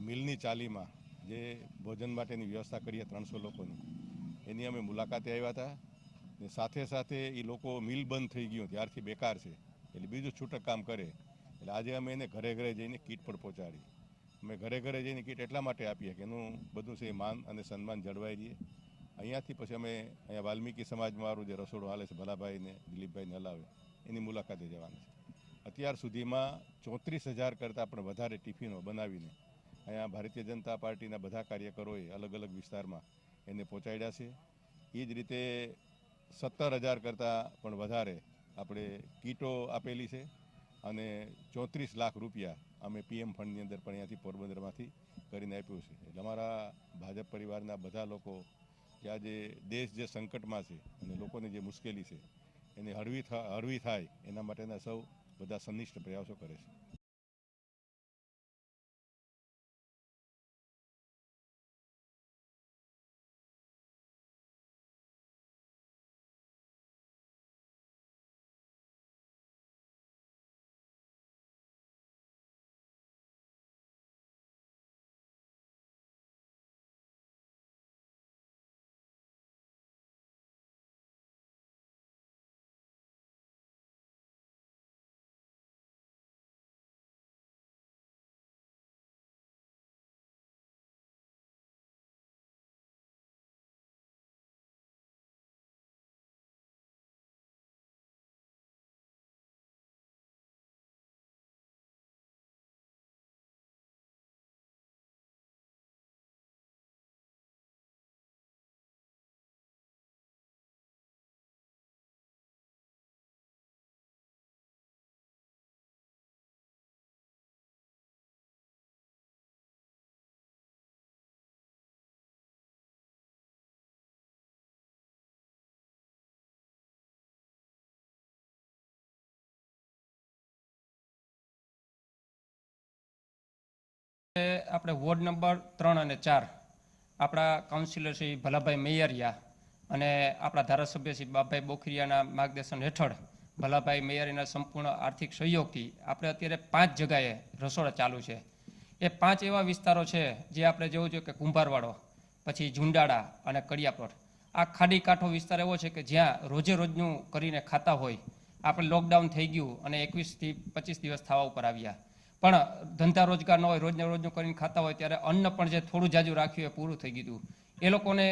મિલની ચાલીમાં જે ભોજન માટેની વ્યવસ્થા કરીએ 300 લોકોની, એની અમે મુલાકાતે આવ્યા હતા ને સાથે સાથે એ લોકો મિલ બંધ થઈ ગયું ત્યારથી બેકાર છે એટલે બીજું છૂટક કામ કરે એટલે આજે અમે એને ઘરે ઘરે જઈને કીટ પણ પહોંચાડી. અમે ઘરે ઘરે જઈને કીટ એટલા માટે આપીએ કે એનું બધું છે માન અને સન્માન જળવાઈ રહીએ. અહીંયાથી પછી અમે અહીંયા વાલ્મીકી સમાજવાળું જે રસોડું હાલે છે ભલાભાઈને દિલીપભાઈને હલાવે એની મુલાકાતે જવાનું છે. અત્યાર સુધીમાં 34,000 કરતાં પણ વધારે ટિફિનો બનાવીને અહીંયા ભારતીય જનતા પાર્ટીના બધા કાર્યકરોએ અલગ અલગ વિસ્તારમાં એને પહોંચાડ્યા છે. એ જ રીતે 17,000 કરતાં પણ વધારે આપણે કીટો આપેલી છે અને 34 લાખ રૂપિયા અમે PM ફંડની અંદર પણ અહીંયાથી પોરબંદરમાંથી કરીને આપ્યું છે. એટલે અમારા ભાજપ પરિવારના બધા લોકો કે આજે દેશ જે સંકટમાં છે અને લોકોની જે મુશ્કેલી છે એને હળવી થાય એના માટેના સૌ બધા સંનિષ્ઠ પ્રયાસો કરે છે. આપણે વોર્ડ નંબર 3 અને 4 આપણા કાઉન્સિલર શ્રી ભલાભાઈ મૈયારિયા અને આપણા ધારાસભ્ય શ્રી બાપભાઈ બોખરિયાના માર્ગદર્શન હેઠળ ભલાભાઈ મૈયારિયાના સંપૂર્ણ આર્થિક સહયોગથી આપણે અત્યારે 5 જગ્યાએ રસોડા ચાલુ છે. એ 5 એવા વિસ્તારો છે જે આપણે જોવું જોઈએ કે કુંભારવાડો, પછી ઝુંડાળા અને કડિયાપોર. આ ખાડી કાંઠો વિસ્તાર એવો છે કે જ્યાં રોજે રોજનું કરીને ખાતા હોય. આપણે લોકડાઉન થઈ ગયું અને 21 થી 25 દિવસ થવા ઉપર આવ્યા, પણ ધંધા રોજગાર ન હોય, રોજને રોજનું કરીને ખાતા હોય ત્યારે અન્ન પણ જે થોડું જાજુ રાખ્યું એ પૂરું થઈ ગયું. એ લોકોને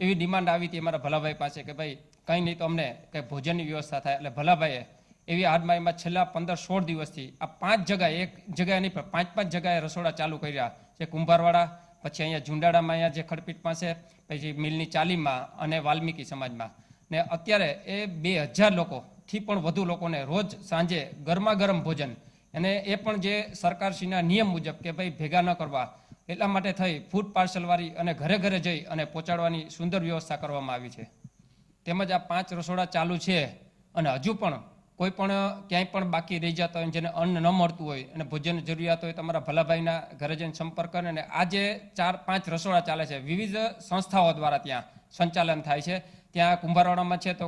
એવી ડિમાન્ડ આવી હતી અમારા ભલાભાઈ પાસે કે ભાઈ કંઈ નહીં તો અમને કંઈ ભોજનની વ્યવસ્થા થાય. એટલે ભલાભાઈએ એવી હાડમાઈમાં છેલ્લા 15-16 દિવસથી આ 5 જગ્યાએ, એક જગ્યાએ નહીં પણ 5 જગ્યાએ રસોડા ચાલુ કર્યા છે. કુંભારવાડા, પછી અહીંયા ઝુંડાળામાં, અહીંયા જે ખડપીટ પાસે, પછી મિલની ચાલીમાં અને વાલ્મીકી સમાજમાં. ને અત્યારે એ 2000 લોકોથી પણ વધુ લોકોને રોજ સાંજે ગરમા ગરમ ભોજન, અને એ પણ જે સરકારશ્રીના નિયમ મુજબ કે ભાઈ ભેગા ન કરવા એટલા માટે થઈ ફૂડ પાર્સલવાળી અને ઘરે ઘરે જઈ અને પહોંચાડવાની સુંદર વ્યવસ્થા કરવામાં આવી છે. તેમજ આ 5 રસોડા ચાલુ છે અને હજુ પણ કોઈ પણ ક્યાંય પણ બાકી રહી જતા હોય, જેને અન્ન ન મળતું હોય અને ભોજન જરૂરિયાત હોય, તમારા ભલાભાઈના ઘરે જઈને સંપર્ક કરે. અને આ જે 4-5 રસોડા ચાલે છે વિવિધ સંસ્થાઓ દ્વારા ત્યાં સંચાલન થાય છે. ત્યાં કુંભારવાડામાં છે તો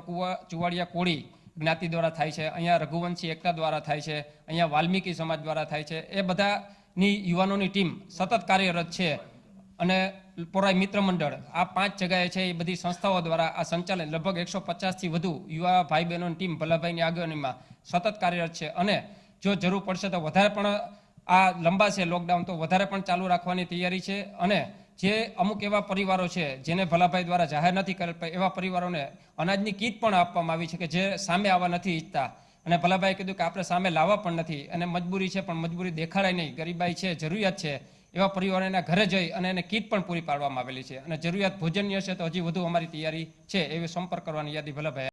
ચુવાડિયા કોળી જ્ઞાતિ દ્વારા થાય છે, અહીંયા રઘુવંશી એકતા દ્વારા થાય છે, અહીંયા વાલ્મીકી સમાજ દ્વારા થાય છે. એ બધાની યુવાનોની ટીમ સતત કાર્યરત છે. અને પોરાઈ મિત્ર મંડળ આ 5 જગ્યાએ છે એ બધી સંસ્થાઓ દ્વારા આ સંચાલન લગભગ 150થી વધુ યુવા ભાઈ બહેનોની ટીમ ભલાભાઈની આગેવાનીમાં સતત કાર્યરત છે. અને જો જરૂર પડશે તો વધારે પણ આ લંબા છે લોકડાઉન તો વધારે પણ ચાલુ રાખવાની તૈયારી છે. અને જે અમુક એવા પરિવારો છે જેને ભલાભાઈ દ્વારા જાહેર નથી કરેલ, એવા પરિવારોને અનાજની કીટ પણ આપવામાં આવી છે કે જે સામે આવવા નથી ઈચ્છતા. અને ભલાભાઈએ કીધું કે આપણે સામે લાવવા પણ નથી અને મજબૂરી છે, પણ મજબૂરી દેખાડાય નહીં, ગરીબાઈ છે, જરૂરિયાત છે, એવા પરિવારો એના ઘરે જઈ અને એને કીટ પણ પૂરી પાડવામાં આવેલી છે. અને જરૂરિયાત ભોજનની હશે તો હજી વધુ અમારી તૈયારી છે. એવી સંપર્ક કરવાની યાદી ભલાભાઈ